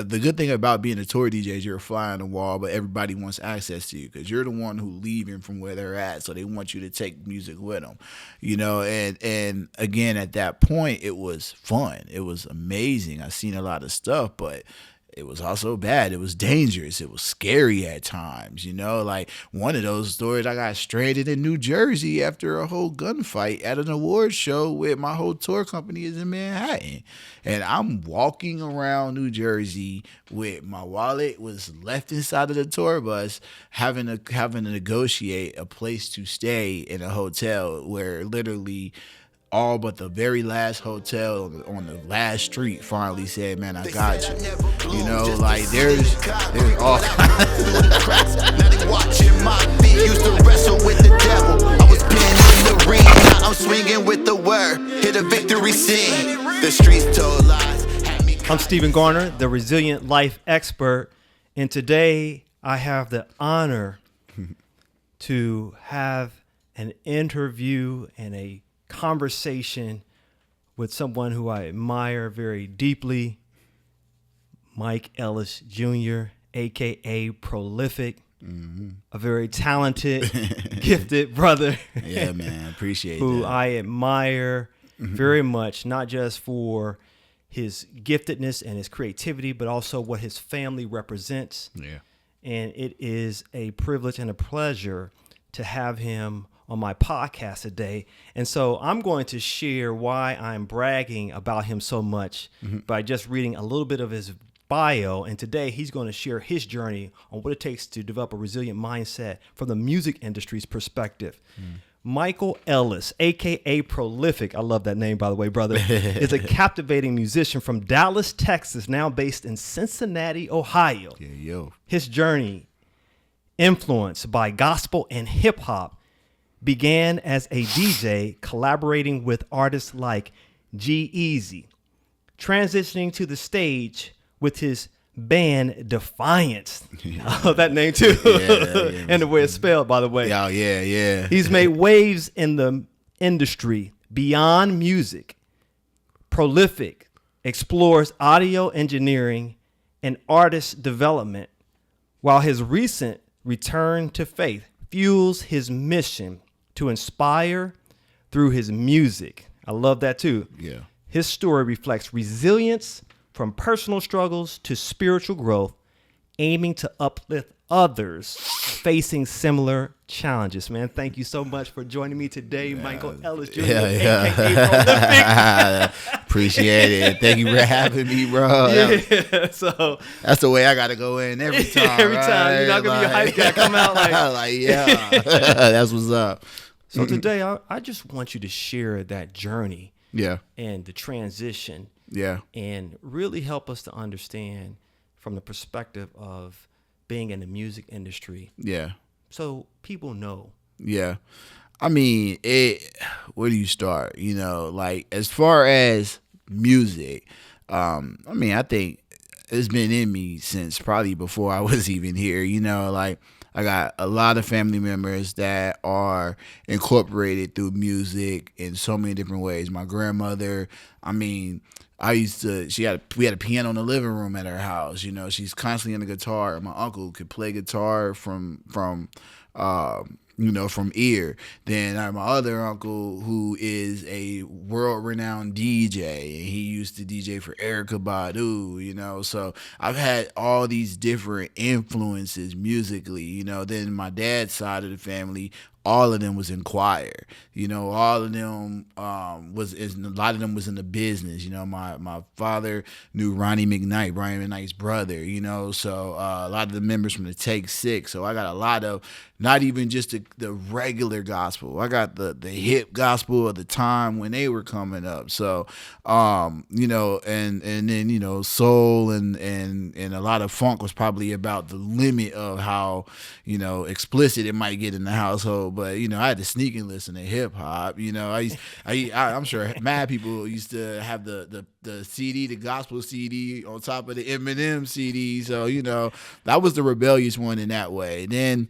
the good thing about being a tour DJ is you're a fly on the wall, but everybody wants access to you because you're the one who leaving from where they're at, so they want you to take music with them, and again, at that point, it was fun. It was amazing. I seen a lot of stuff, but it was also bad. It was dangerous. It was scary at times, like one of those stories, I got stranded in New Jersey after a whole gunfight at an award show with my whole tour company is in Manhattan. And I'm walking around New Jersey with my wallet was left inside of the tour bus, having to negotiate a place to stay in a hotel where literally all but the very last hotel on the last street finally said, "Man, I got you." Like there's all now they watching my feet. Used to wrestle with the devil. I was pinned in the ring. Now I'm swinging with the word. Hit a victory scene. The streets told lies. I'm Stephen Garner, the resilient life expert, and today I have the honor to have an interview and a conversation with someone who I admire very deeply, Mike Ellis Jr., a.k.a. Prolifik, a very talented, gifted brother. Yeah, man, appreciate who that. I admire very much, not just for his giftedness and his creativity, but also what his family represents. Yeah. And it is a privilege and a pleasure to have him on my podcast today. And so I'm going to share why I'm bragging about him so much by just reading a little bit of his bio. And today he's going to share his journey on what it takes to develop a resilient mindset from the music industry's perspective. Michael Ellis, a.k.a. Prolifik, I love that name, by the way, brother, is a captivating musician from Dallas, Texas, now based in Cincinnati, Ohio. Yeah, yo. His journey, influenced by gospel and hip-hop, began as a DJ collaborating with artists like G-Eazy, transitioning to the stage with his band Defiance. I love that name too. Yeah. And the way it's spelled, by the way. Yeah. He's made waves in the industry beyond music. Prolifik explores audio engineering and artist development, while his recent return to faith fuels his mission to inspire through his music. I love that too. Yeah. His story reflects resilience from personal struggles to spiritual growth, aiming to uplift others facing similar challenges. Man, thank you so much for joining me today, Michael Ellis Jr., a.k.a. Prolifik. Appreciate it. Thank you for having me, bro. Yeah, so that's the way I got to go in every time. Every time. You're not going to be a hype guy. Come out like yeah. That's what's up. So today, I just want you to share that journey. Yeah. And the transition. Yeah. And really help us to understand from the perspective of being in the music industry. Yeah. So people know. Yeah. I mean, where do you start? Like as far as music, I mean, I think it's been in me since probably before I was even here, like I got a lot of family members that are incorporated through music in so many different ways. My grandmother, I mean, we had a piano in the living room at her house. She's constantly on the guitar. My uncle could play guitar from ear. Then I have my other uncle who is a world-renowned DJ, and he used to DJ for Erykah Badu, So I've had all these different influences musically, Then my dad's side of the family, all of them was in choir, all of them a lot of them was in the business. My father knew Brian McKnight's brother, so a lot of the members from the Take Six. So I got a lot of, not even just the regular gospel. I got the hip gospel of the time when they were coming up. So, and then, soul and a lot of funk was probably about the limit of how, explicit it might get in the household. But, I had to sneak and listen to hip hop. I'm sure mad people used to have the CD, the gospel CD on top of the Eminem CD. So, that was the rebellious one in that way. Then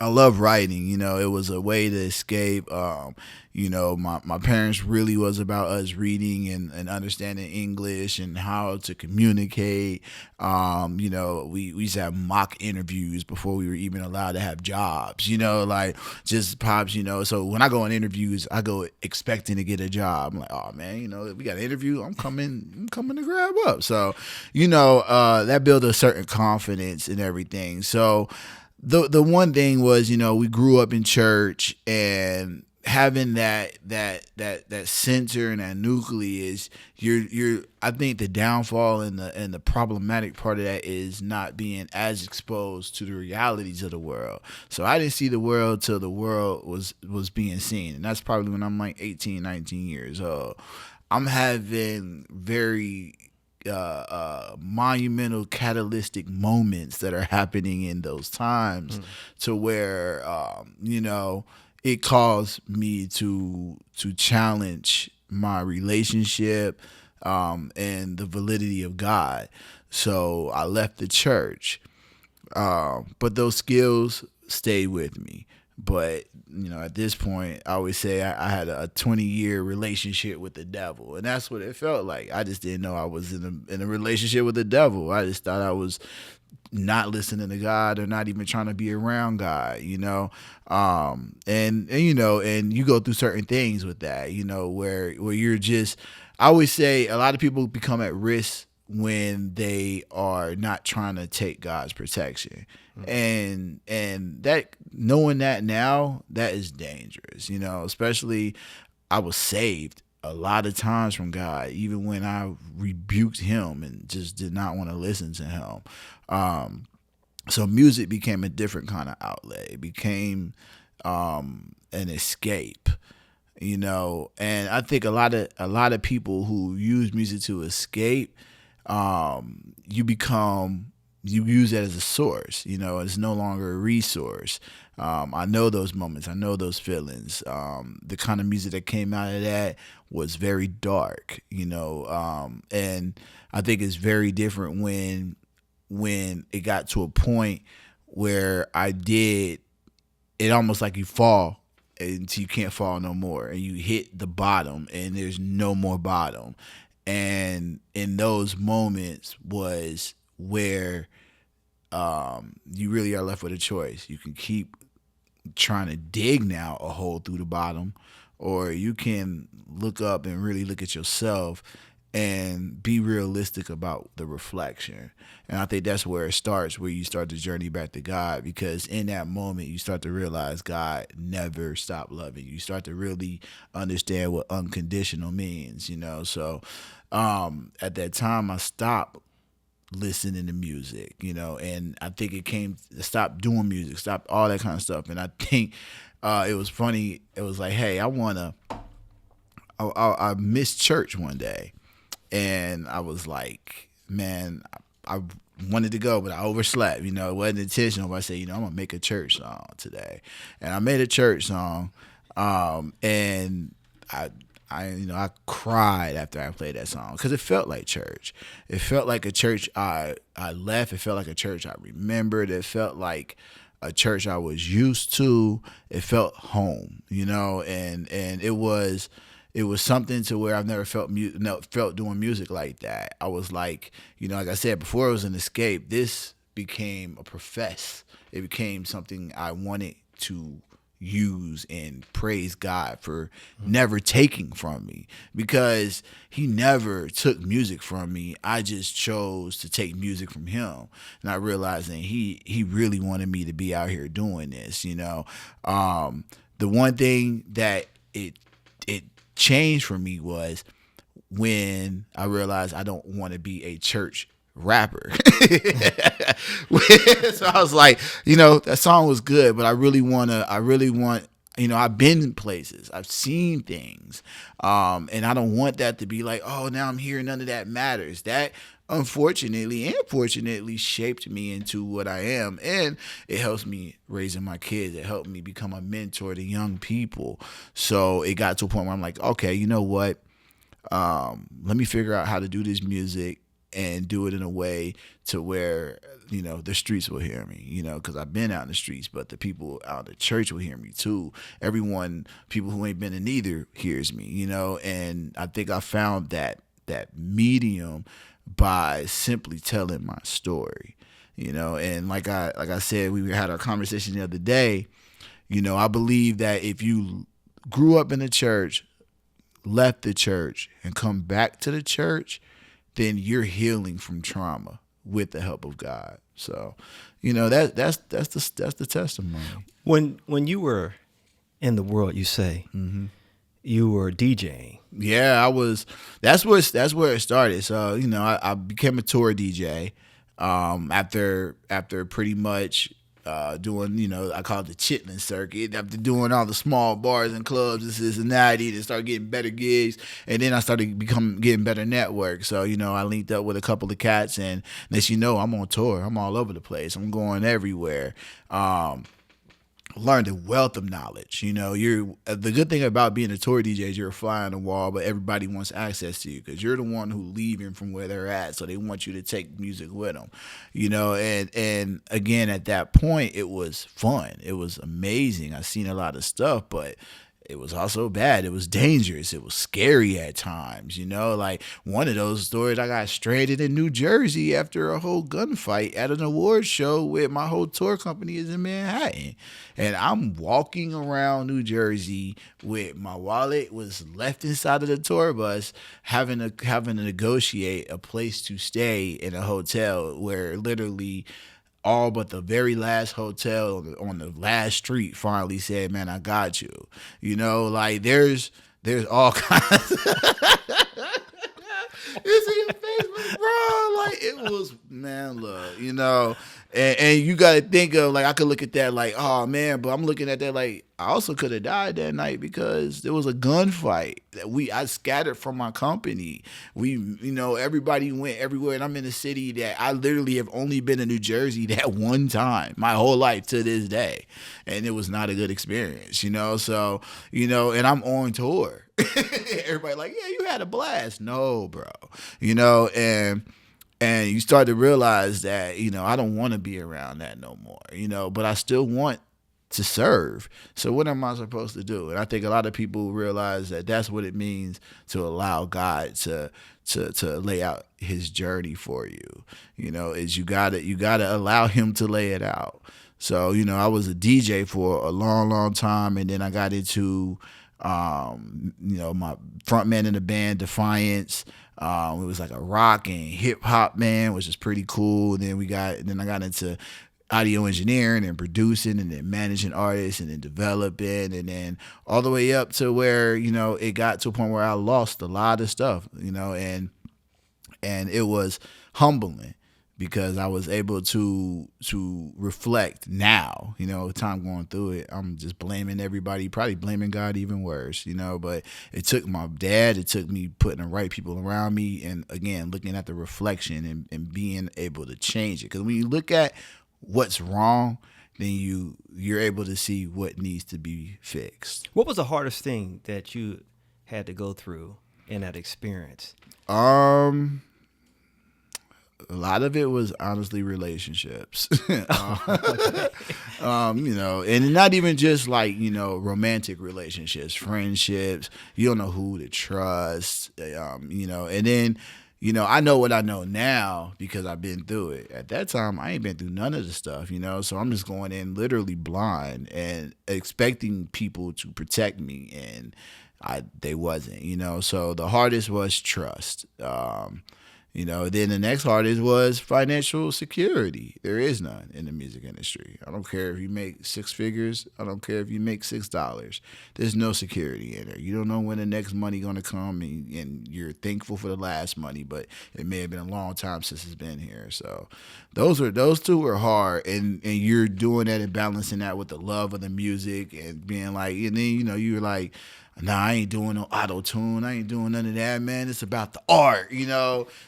I love writing. It was a way to escape. My parents really was about us reading and understanding English and how to communicate. We used to have mock interviews before we were even allowed to have jobs, like just pops, So when I go on interviews, I go expecting to get a job. I'm like, oh man, we got an interview. I'm coming to grab up. So, that built a certain confidence in everything. So, the one thing was, we grew up in church, and having that center and that nucleus, I think the downfall and the problematic part of that is not being as exposed to the realities of the world. So I didn't see the world till the world was being seen, and that's probably when I'm like 18, 19 years old. I'm having very monumental catalytic moments that are happening in those times, to where it caused me to challenge my relationship and the validity of God. So I left the church, but those skills stayed with me. But at this point, I always say I had a 20-year relationship with the devil, and that's what it felt like. I just didn't know I was in a relationship with the devil. I just thought I was not listening to God, or not even trying to be around God, and you go through certain things with that, where you're just. I always say a lot of people become at risk when they are not trying to take God's protection. And that, knowing that now, that is dangerous, especially I was saved a lot of times from God, even when I rebuked him and just did not want to listen to him. So music became a different kind of outlet. It became an escape, and I think a lot of people who use music to escape, you use that as a source. It's no longer a resource. I know those moments. I know those feelings. The kind of music that came out of that was very dark, and I think it's very different when it got to a point where it almost like you fall until you can't fall no more, and you hit the bottom and there's no more bottom. And in those moments was where you really are left with a choice. You can keep trying to dig now a hole through the bottom, or you can look up and really look at yourself and be realistic about the reflection. And I think that's where it starts, where you start the journey back to God, because in that moment you start to realize God never stopped loving you. You start to really understand what unconditional means, So at that time I stopped listening to music, and I think stopped doing music, stopped all that kind of stuff. And I think it was funny. It was like, hey, I missed church one day, and I was like, man, I wanted to go, but I overslept. It wasn't intentional. But I said, I'm gonna make a church song today, and I made a church song, and I cried after I played that song, because it felt like church. It felt like a church I left. It felt like a church I remembered. It felt like a church I was used to. It felt home, and it was something to where I've never felt doing music like that. I was like, like I said before, it was an escape. This became a profess. It became something I wanted to use and praise God for never taking from me, because he never took music from me. I just chose to take music from him, not realizing he really wanted me to be out here doing this. The one thing that it changed for me was when I realized I don't want to be a church rapper. So I was like, that song was good, but I really want, I've been in places, I've seen things, and I don't want that to be like, oh, now I'm here, none of that matters. That unfortunately and fortunately shaped me into what I am, and it helps me raising my kids. It helped me become a mentor to young people. So it got to a point where I'm like, okay, you know what? Let me figure out how to do this music and do it in a way to where, the streets will hear me, because I've been out in the streets, but the people out in the church will hear me too. People who ain't been in either hears me, and I think I found that medium by simply telling my story, and like I said, we had our conversation the other day, I believe that if you grew up in the church, left the church, and come back to the church, then you're healing from trauma with the help of God. So, that's the testimony. When you were in the world, you say you were DJing. Yeah, I was. That's where it started. So, I became a tour DJ after pretty much doing, I call it the chitlin circuit. After doing all the small bars and clubs in Cincinnati, and started getting better gigs, and then I started getting better network. So, I linked up with a couple of cats, and next I'm on tour. I'm all over the place. I'm going everywhere. Learned a wealth of knowledge. You're the good thing about being a tour DJ is you're a fly on the wall, but everybody wants access to you because you're the one who leaving from where they're at, so they want you to take music with them. And again, at that point, it was fun. It was amazing. I seen a lot of stuff, but it was also bad. It was dangerous. It was scary at times, like one of those stories, I got stranded in New Jersey after a whole gunfight at an award show where my whole tour company is in Manhattan. And I'm walking around New Jersey with my wallet was left inside of the tour bus, having to negotiate a place to stay in a hotel where literally all but the very last hotel on the last street finally said, "Man, I got you." Like there's all kinds. It's in your face, bro. Like it was, man. Look, and you got to think of like I could look at that like, oh man, but I'm looking at that like I also could have died that night because there was a gunfight that I scattered from my company. Everybody went everywhere, and I'm in a city that I literally have only been in New Jersey that one time my whole life to this day, and it was not a good experience. So and I'm on tour. Everybody like, yeah, you had a blast. No, bro. And you start to realize that, I don't want to be around that no more, but I still want to serve. So what am I supposed to do? And I think a lot of people realize that that's what it means to allow God to lay out his journey for you, is you gotta allow him to lay it out. So, I was a DJ for a long, long time. And then I got into, my front man in the band, Defiance. It was like a rock and hip hop band, which is pretty cool. And then I got into audio engineering and producing and then managing artists and then developing and then all the way up to where, it got to a point where I lost a lot of stuff, and it was humbling because I was able to reflect now, time going through it. I'm just blaming everybody, probably blaming God even worse, but it took my dad, it took me putting the right people around me and again, looking at the reflection and being able to change it. Because when you look at what's wrong, then you're able to see what needs to be fixed. What was the hardest thing that you had to go through in that experience? A lot of it was honestly relationships, and not even just like, romantic relationships, friendships. You don't know who to trust, and then, I know what I know now because I've been through it. At that time, I ain't been through none of the stuff, so I'm just going in literally blind and expecting people to protect me, and they wasn't, so the hardest was trust. Then the next hardest was financial security. There is none in the music industry. I don't care if you make six figures. I don't care if you make $6. There's no security in there. You don't know when the next money going to come, and you're thankful for the last money, but it may have been a long time since it's been here. So those two were hard, and you're doing that and balancing that with the love of the music and being like, and then, you're like, nah, I ain't doing no auto-tune. I ain't doing none of that, man. It's about the art,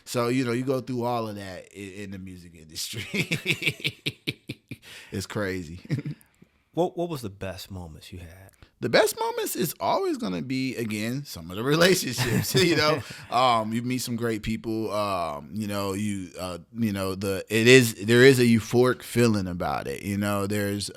So, you go through all of that in the music industry. It's crazy. What was the best moments you had? the best moments is always going to be, again, some of the relationships. You you meet some great people. There is a euphoric feeling about it. There's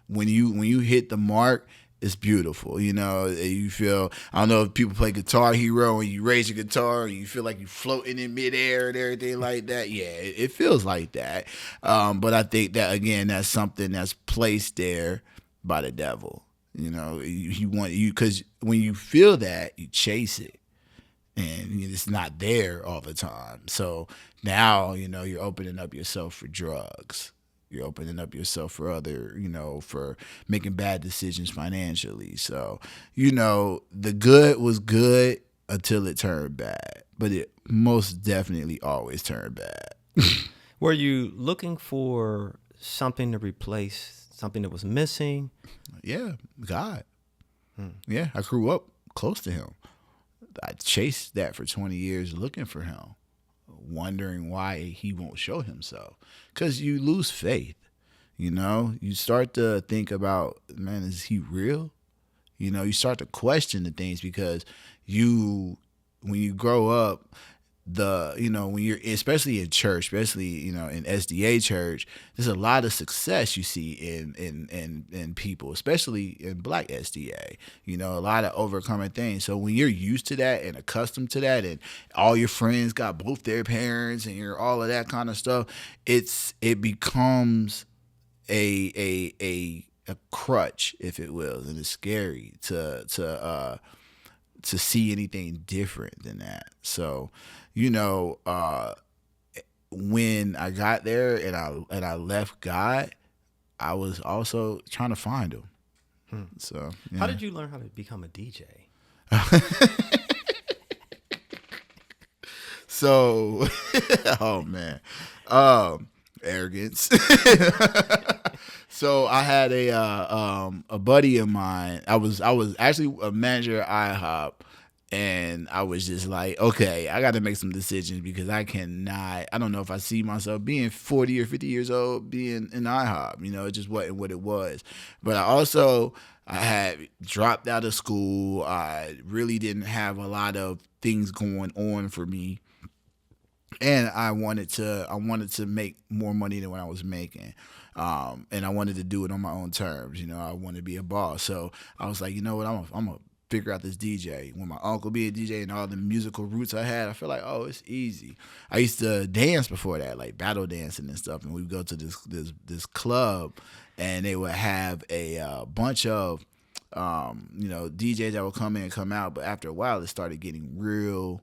when you hit the mark, it's beautiful. You feel, I don't know if people play Guitar Hero and you raise your guitar and you feel like you're floating in midair and everything like that. Yeah, it feels like that. But I think that, again, that's something that's placed there by the devil. He want you, because when you feel that, you chase it, and it's not there all the time. So now, you're opening up yourself for drugs. You're opening up yourself for other, for making bad decisions financially. So, the good was good until it turned bad, but it most definitely always turned bad. Were you looking for something to replace something that was missing? Yeah, God. Yeah, I grew up close to him. I chased that for 20 years looking for him, wondering why he won't show himself. Because you lose faith, You start to think about, man, is he real? You start to question the things, because when you grow up, when you're, especially in church, especially, in SDA church, there's a lot of success you see in people, especially in Black SDA, a lot of overcoming things. So when you're used to that and accustomed to that, and all your friends got both their parents and you're all of that kind of stuff, it becomes a crutch, if it will, and it's scary to see anything different than that. So, when I got there and I left God, I was also trying to find him. So, yeah. How did you learn how to become a DJ? So, oh man, arrogance. So I had a buddy of mine. I was actually a manager at IHOP, and I was just like, okay, I got to make some decisions, because I don't know if I see myself being 40 or 50 years old being in IHOP. It just wasn't what it was. But I had dropped out of school. I really didn't have a lot of things going on for me. And I wanted to make more money than what I was making. And I wanted to do it on my own terms. I wanted to be a boss. So I was like, you know what, I'm going to figure out this DJ. When my uncle being a DJ and all the musical roots I had, I feel like, oh, it's easy. I used to dance before that, like battle dancing and stuff. And we would go to this club, and they would have a bunch of, DJs that would come in and come out. But after a while, it started getting real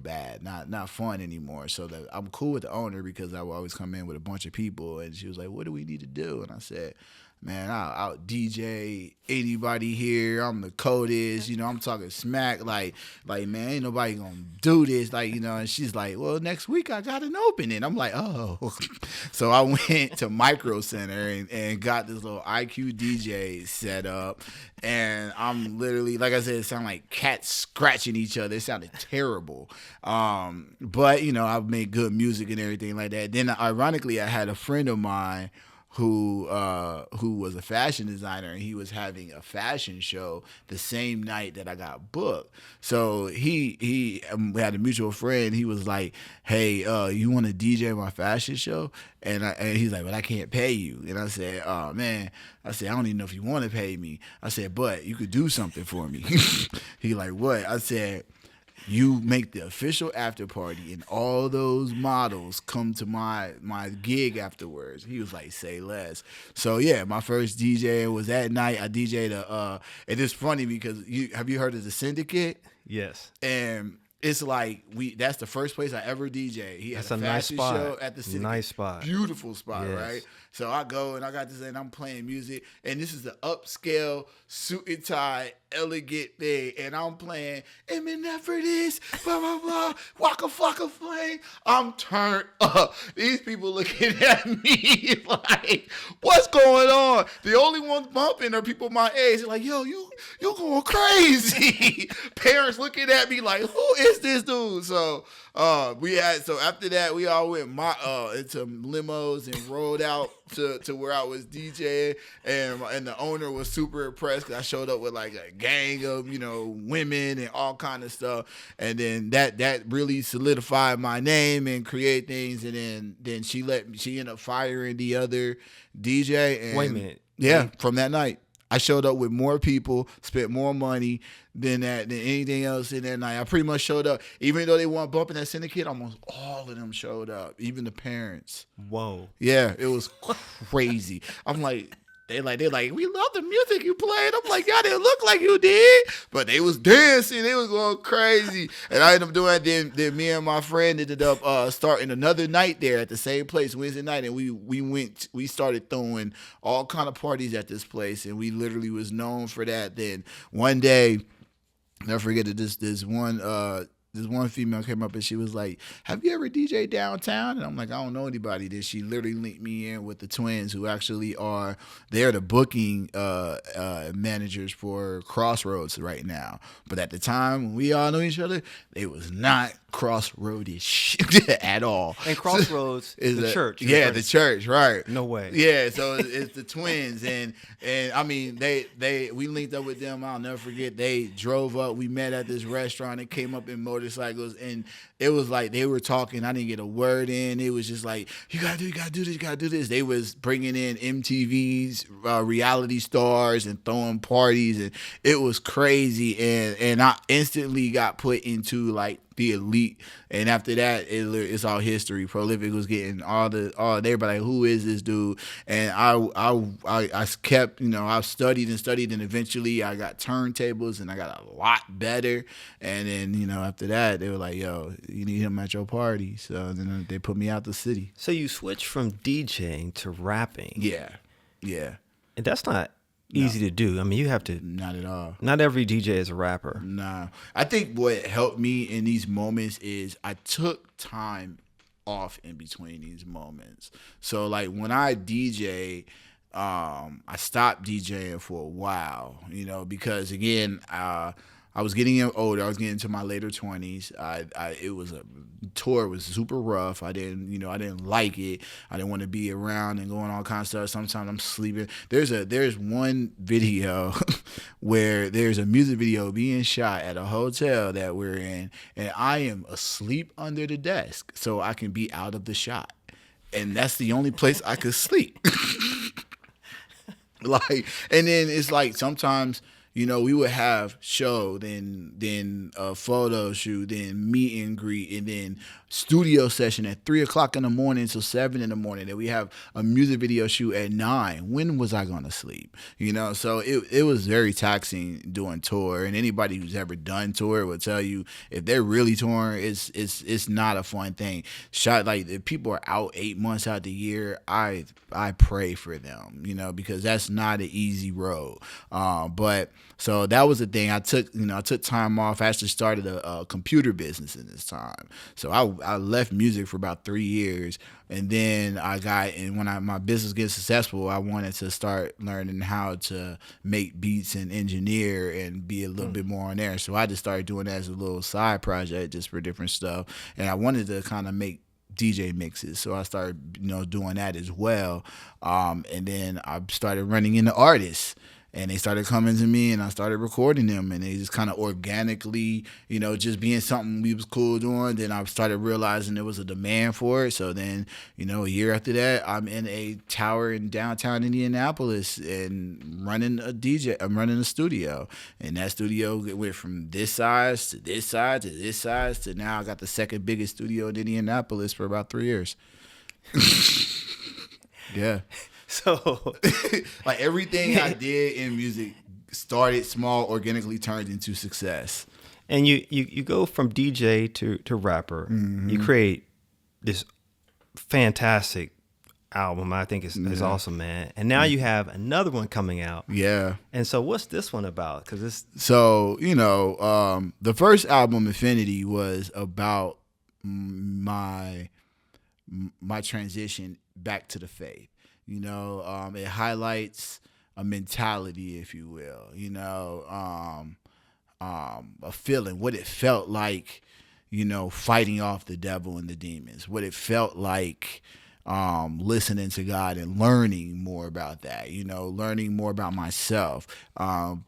bad, not fun anymore. So that I'm cool with the owner, because I would always come in with a bunch of people, and she was like, what do we need to do? And I said, man, I'll DJ anybody here. I'm the coldest, I'm talking smack, like man, ain't nobody gonna do this, and she's like, well, next week I got an opening. I'm like, oh. So I went to Micro Center and got this little IQ DJ set up, and I'm literally, like I said, it sounded like cats scratching each other. It sounded terrible. But I've made good music and everything like that. Then ironically, I had a friend of mine who was a fashion designer, and he was having a fashion show the same night that I got booked. So we had a mutual friend. He was like, hey, you want to DJ my fashion show? And he's like, but I can't pay you. And I said, oh man, I don't even know if you want to pay me. I said, but you could do something for me. He like, what? I said, you make the official after party, and all those models come to my gig afterwards. He was like, say less. So yeah, my first DJ was that night. I DJ'd and it's funny because have you heard of the Syndicate? Yes. And it's like that's the first place I ever DJ. He had a fashion show at the Syndicate. Nice spot. Beautiful spot, yes. Right? So I go and I got this, and I'm playing music, and this is the upscale suit and tie elegant thing, and I'm playing Eminem for this, blah blah blah, waka flocka flame. I'm turned up. These people looking at me like, what's going on? The only ones bumping are people my age. They're like, yo, you going crazy. Parents looking at me like, who is this dude? So after that we all went into limos and rolled out to where I was DJing, and the owner was super impressed because I showed up with like a gang of women and all kind of stuff, and then that really solidified my name and create things, and then she ended up firing the other DJ. And wait a minute. yeah, from that night. I showed up with more people, spent more money than anything else in that night. I pretty much showed up. Even though they weren't bumping that syndicate, almost all of them showed up, even the parents. Whoa. Yeah, it was crazy. I'm like, they're like, we love the music you played. I'm like, y'all didn't look like you did. But they was dancing. They was going crazy. And I ended up doing that. Then me and my friend ended up starting another night there at the same place, Wednesday night. And we started throwing all kind of parties at this place. And we literally was known for that. Then one day, never forget that this one female came up and she was like, have you ever DJed downtown? And I'm like, I don't know anybody. Then she literally linked me in with the twins, who actually they're the booking managers for Crossroads right now. But at the time when we all knew each other, they was not Crossroadish at all. And Crossroads is the church. Yeah, the church, right. No way. Yeah, so it's the twins. And I mean, we linked up with them. I'll never forget. They drove up. We met at this restaurant. It came up in motorcycles, and it was like they were talking. I didn't get a word in. It was just like, you gotta do this. They was bringing in MTV's reality stars and throwing parties, and it was crazy. And I instantly got put into like the elite, and after that, it's all history. Prolifik was getting all everybody like, who is this dude? And I kept, I studied, and eventually I got turntables, and I got a lot better. And then, after that, they were like, yo, you need him at your party. So then they put me out the city. So you switched from DJing to rapping. Yeah. And that's not easy to do. I mean, you have to. Not at all. Not every DJ is a rapper. Nah. I think what helped me in these moments is I took time off in between these moments. So like when I DJ, I stopped DJing for a while, because again, I was getting older. I was getting into my later 20s. It was a tour was super rough. I didn't like it. I didn't want to be around and going all kinds of stuff. Sometimes I'm sleeping. There's one video where there's a music video being shot at a hotel that we're in, and I am asleep under the desk so I can be out of the shot. And that's the only place I could sleep. And then it's like sometimes, we would have show, then a photo shoot, then meet and greet, and then studio session at 3:00 in the morning till 7 in the morning. Then we have a music video shoot at 9. When was I gonna sleep? So it was very taxing doing tour. And anybody who's ever done tour will tell you if they're really touring, it's not a fun thing. If people are out 8 months out the year, I pray for them, because that's not an easy road. But so that was the thing. I took time off. I actually started a computer business in this time. So I left music for about 3 years, and then when my business gets successful, I wanted to start learning how to make beats and engineer and be a little bit more on there. So I just started doing that as a little side project just for different stuff, and I wanted to kind of make DJ mixes, so I started doing that as well. And then I started running into artists. And they started coming to me, and I started recording them, and they just kind of organically, just being something we was cool doing. Then I started realizing there was a demand for it. So then, a year after that, I'm in a tower in downtown Indianapolis and running I'm running a studio, and that studio went from this size to this size to this size to now I got the second biggest studio in Indianapolis for about 3 years. Yeah. So, like everything I did in music started small, organically turned into success. And you go from DJ to rapper. Mm-hmm. You create this fantastic album. I think is awesome, man. And now you have another one coming out. Yeah. And so, what's this one about? So the first album, Infinity, was about my transition back to the faith. It highlights a mentality, if you will, a feeling, what it felt like, fighting off the devil and the demons, what it felt like, listening to God and learning more about that, learning more about myself,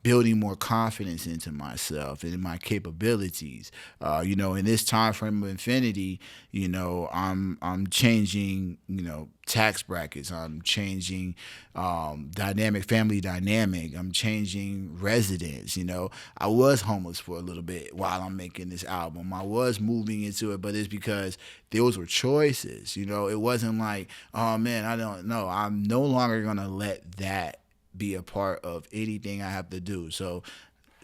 building more confidence into myself and in my capabilities. In this time frame of infinity, I'm changing, tax brackets. I'm changing family dynamic. I'm changing residence. I was homeless for a little bit while I'm making this album. I was moving into it, but it's because those were choices. It wasn't like, oh man, I don't know. I'm no longer going to let that be a part of anything I have to do. So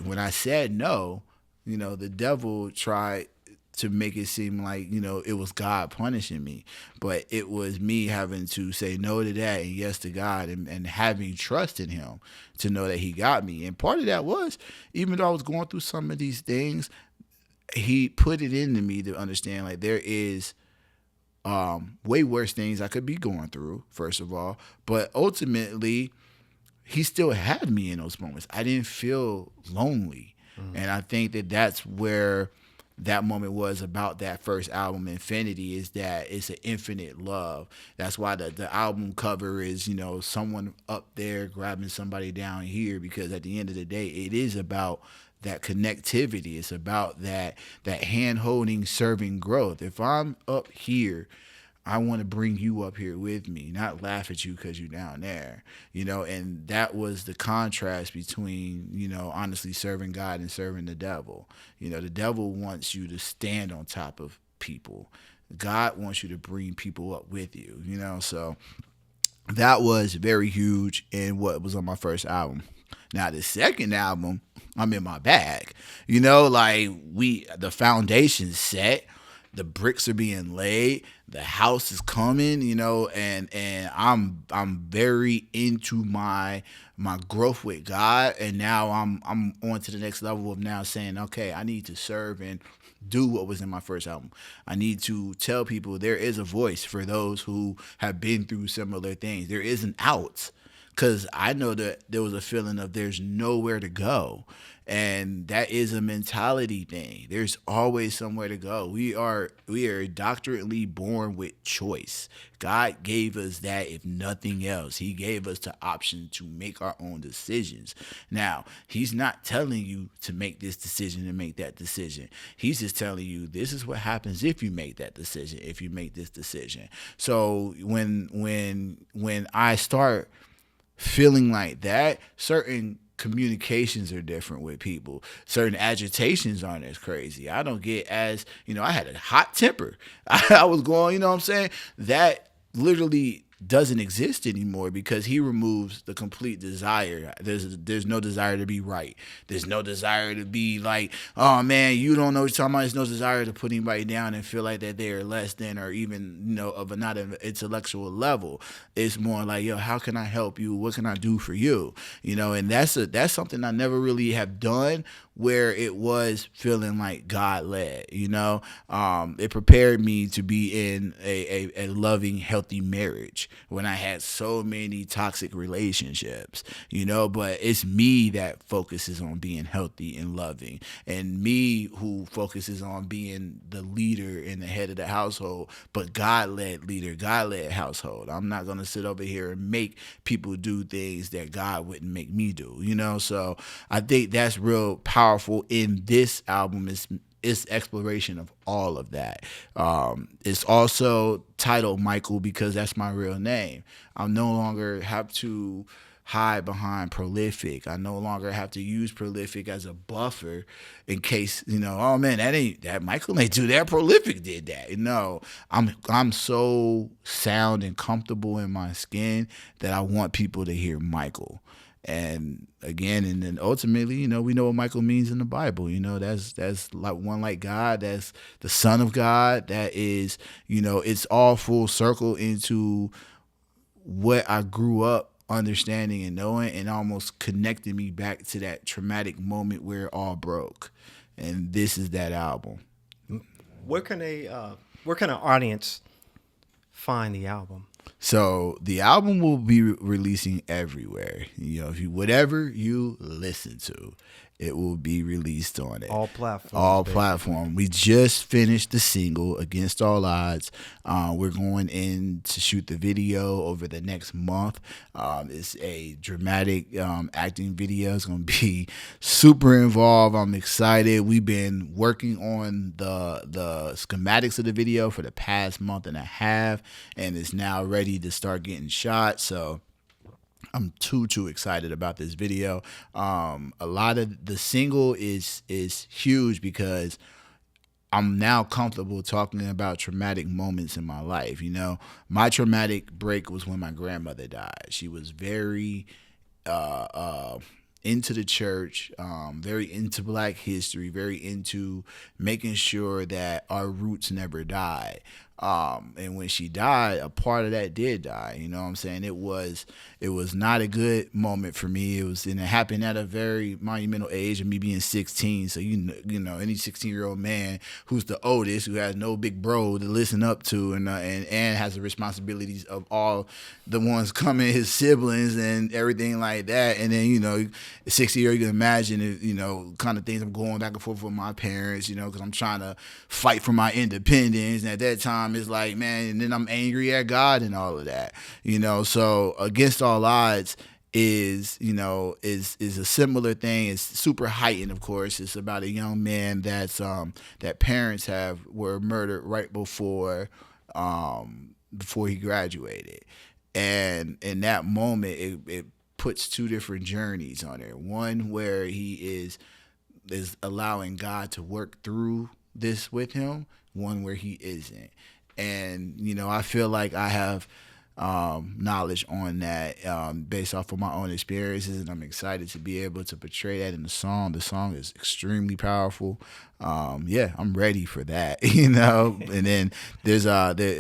when I said no, the devil tried to make it seem like, it was God punishing me. But it was me having to say no to that and yes to God, and having trust in him to know that he got me. And part of that was, even though I was going through some of these things, he put it into me to understand, like, there is way worse things I could be going through, first of all. But ultimately, he still had me in those moments. I didn't feel lonely. And I think that that's where that moment was about that first album, Infinity, is that it's an infinite love. That's why the album cover is, someone up there grabbing somebody down here, because at the end of the day, it is about that connectivity. It's about that hand-holding, serving growth. If I'm up here, I want to bring you up here with me, not laugh at you because you're down there, and that was the contrast between, honestly serving God and serving the devil. The devil wants you to stand on top of people. God wants you to bring people up with you, so that was very huge in what was on my first album. Now, the second album, I'm in my bag, the foundation's set. The bricks are being laid. The house is coming, and I'm very into my growth with God. And now I'm on to the next level of now saying, okay, I need to serve and do what was in my first album. I need to tell people there is a voice for those who have been through similar things. There is an out. Because I know that there was a feeling of there's nowhere to go. And that is a mentality thing. There's always somewhere to go. We are doctrinally born with choice. God gave us that, if nothing else. He gave us the option to make our own decisions. Now, he's not telling you to make this decision and make that decision. He's just telling you this is what happens if you make that decision, if you make this decision. So when I start feeling like that, certain communications are different with people. Certain agitations aren't as crazy. I don't get as, I had a hot temper. I was going, what I'm saying? That literally doesn't exist anymore because he removes the complete desire. There's no desire to be right. There's no desire to be like, oh man, you don't know what you're talking about. There's no desire to put anybody down and feel like that they are less than, or even, of a not an intellectual level. It's more like, yo, how can I help you? What can I do for you? And that's something I never really have done, where it was feeling like God led. It prepared me to be in a loving, healthy marriage when I had so many toxic relationships, but it's me that focuses on being healthy and loving, and me who focuses on being the leader and the head of the household, but God-led leader, God-led household. I'm not going to sit over here and make people do things that God wouldn't make me do, so I think that's real powerful in this album. It's exploration of all of that. It's also titled Michael because that's my real name. I no longer have to hide behind Prolifik. I no longer have to use Prolifik as a buffer in case, oh man, that Michael ain't do that. Prolifik did that. No, I'm so sound and comfortable in my skin that I want people to hear Michael. And again, and then ultimately, we know what Michael means in the Bible. That's like one like God. That's the Son of God. That is, it's all full circle into what I grew up understanding and knowing, and almost connected me back to that traumatic moment where it all broke. And this is that album. Where can an audience find the album? So the album will be releasing everywhere. Whatever you listen to, it will be released on it. All platforms. All platform. We just finished the single, Against All Odds. We're going in to shoot the video over the next month. It's a dramatic acting video. It's going to be super involved. I'm excited. We've been working on the schematics of the video for the past month and a half, and it's now ready to start getting shot. So I'm too excited about this video. A lot of the single is huge because I'm now comfortable talking about traumatic moments in my life. You know, my traumatic break was when my grandmother died. She was very into the church, very into Black history, very into making sure that our roots never die. And when she died, a part of that did die. You know what I'm saying? It was not a good moment for me. And it happened at a very monumental age of me being 16. So you know, any 16-year-old man who's the oldest, who has no big bro to listen up to, and has the responsibilities of all the ones coming, his siblings and everything like that. And then, you know, 60-year-old, you can imagine, you know, kind of things I'm going back and forth with my parents, you know, because I'm trying to fight for my independence. And at that time, it's like, man, and then I'm angry at God and all of that, you know. So Against All Odds is a similar thing. It's super heightened, of course. It's about a young man that parents were murdered right before he graduated, and in that moment, it puts two different journeys on there. One where he is allowing God to work through this with him. One where he isn't. And, you know, I feel like I have knowledge on that based off of my own experiences, and I'm excited to be able to portray that in the song. The song is extremely powerful. I'm ready for that, you know. And then there's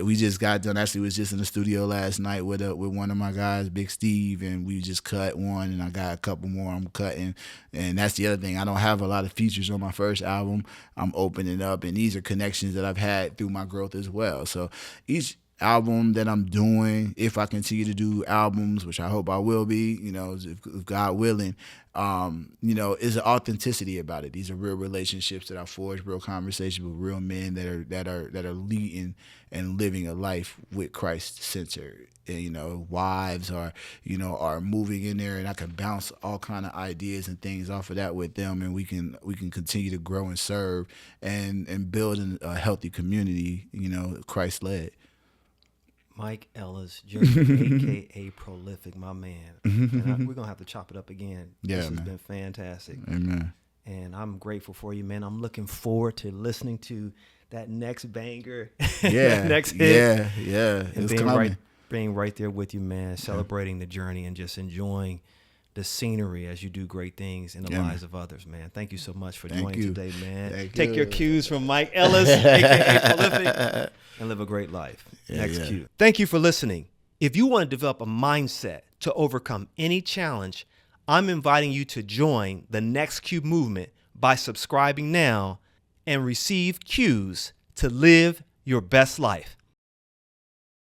we just got done. Actually, was just in the studio last night with one of my guys, Big Steve, and we just cut one, and I got a couple more I'm cutting. And that's the other thing. I don't have a lot of features on my first album. I'm opening up, and these are connections that I've had through my growth as well. So each album that I'm doing, if I continue to do albums, which I hope I will be, you know, if God willing, you know, is an authenticity about it. These are real relationships that I forged, real conversations with real men that are leading and living a life with Christ centered. And, you know, wives are moving in there, and I can bounce all kind of ideas and things off of that with them, and we can continue to grow and serve and build a healthy community, you know, Christ led. Mike Ellis Jr., a.k.a. Prolifik, my man. And we're going to have to chop it up again. Yeah, this has man. been fantastic. Amen. And I'm grateful for you, man. I'm looking forward to listening to that next banger, Yeah. next hit. Yeah. And It's being right there with you, man, celebrating the journey and just enjoying the scenery as you do great things in the lives of others, man. Thank you so much for joining today, man. Take your cues from Mike Ellis, a.k.a. Prolifik, and live a great life. NEXCUE. Thank you for listening. If you want to develop a mindset to overcome any challenge, I'm inviting you to join the NEXCUE movement by subscribing now and receive cues to live your best life.